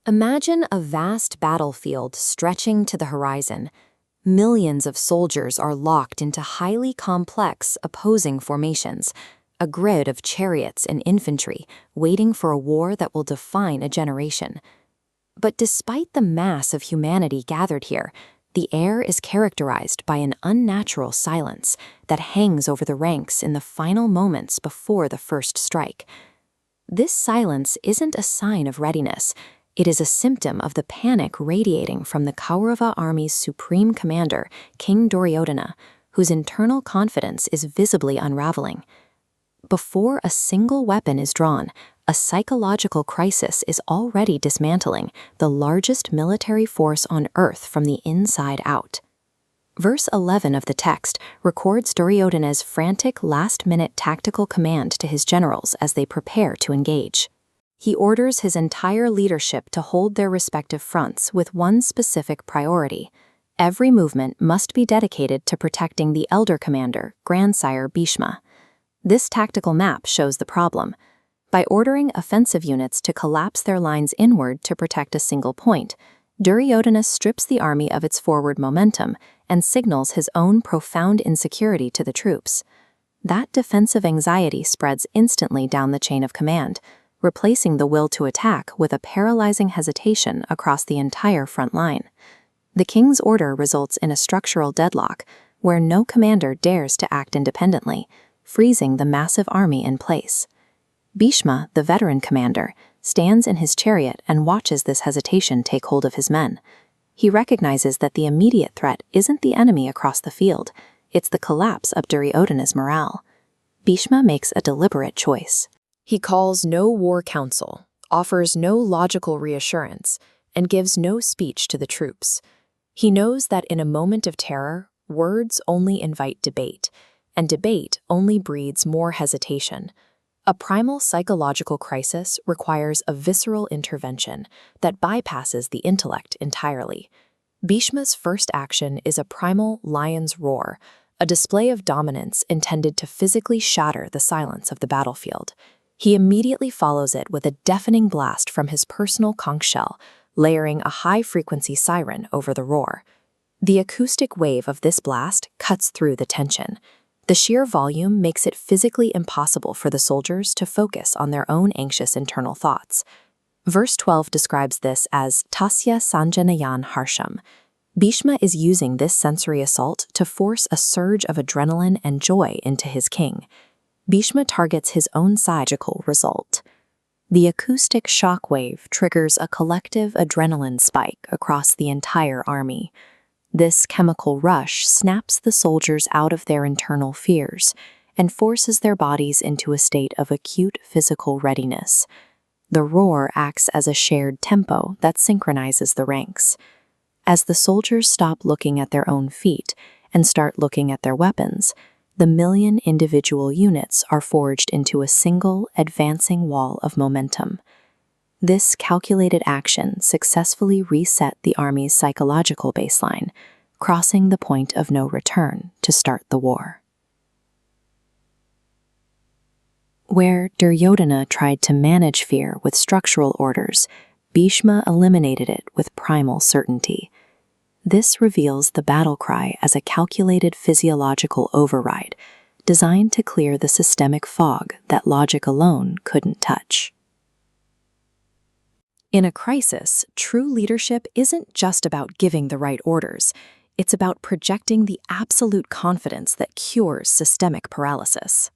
Imagine a vast battlefield stretching to the horizon. Millions of soldiers are locked into highly complex, opposing formations, a grid of chariots and infantry waiting for a war that will define a generation. But despite the mass of humanity gathered here, the air is characterized by an unnatural silence that hangs over the ranks in the final moments before the first strike. This silence isn't a sign of readiness. It is a symptom of the panic radiating from the Kaurava army's supreme commander, King Duryodhana, whose internal confidence is visibly unraveling. Before a single weapon is drawn, a psychological crisis is already dismantling the largest military force on Earth from the inside out. Verse 11 of the text records Duryodhana's frantic last-minute tactical command to his generals as they prepare to engage. He orders his entire leadership to hold their respective fronts with one specific priority. Every movement must be dedicated to protecting the elder commander, grandsire Bhishma. This tactical map shows the problem. By ordering offensive units to collapse their lines inward to protect a single point, Duryodhana strips the army of its forward momentum and signals his own profound insecurity to the troops. That defensive anxiety spreads instantly down the chain of command, replacing the will to attack with a paralyzing hesitation across the entire front line. The king's order results in a structural deadlock where no commander dares to act independently, freezing the massive army in place. Bhishma, the veteran commander, stands in his chariot and watches this hesitation take hold of his men. He recognizes that the immediate threat isn't the enemy across the field, it's the collapse of Duryodhana's morale. Bhishma makes a deliberate choice. He calls no war council, offers no logical reassurance, and gives no speech to the troops. He knows that in a moment of terror, words only invite debate, and debate only breeds more hesitation. A primal psychological crisis requires a visceral intervention that bypasses the intellect entirely. Bhishma's first action is a primal lion's roar, a display of dominance intended to physically shatter the silence of the battlefield. He immediately follows it with a deafening blast from his personal conch shell, layering a high-frequency siren over the roar. The acoustic wave of this blast cuts through the tension. The sheer volume makes it physically impossible for the soldiers to focus on their own anxious internal thoughts. Verse 12 describes this as tasya sanjanayan harsham. Bhishma is using this sensory assault to force a surge of adrenaline and joy into his king. Bhishma targets his own psychological result. The acoustic shockwave triggers a collective adrenaline spike across the entire army. This chemical rush snaps the soldiers out of their internal fears and forces their bodies into a state of acute physical readiness. The roar acts as a shared tempo that synchronizes the ranks. As the soldiers stop looking at their own feet and start looking at their weapons, the million individual units are forged into a single, advancing wall of momentum. This calculated action successfully reset the army's psychological baseline, crossing the point of no return to start the war. Where Duryodhana tried to manage fear with structural orders, Bhishma eliminated it with primal certainty. This reveals the battle cry as a calculated physiological override, designed to clear the systemic fog that logic alone couldn't touch. In a crisis, true leadership isn't just about giving the right orders. It's about projecting the absolute confidence that cures systemic paralysis.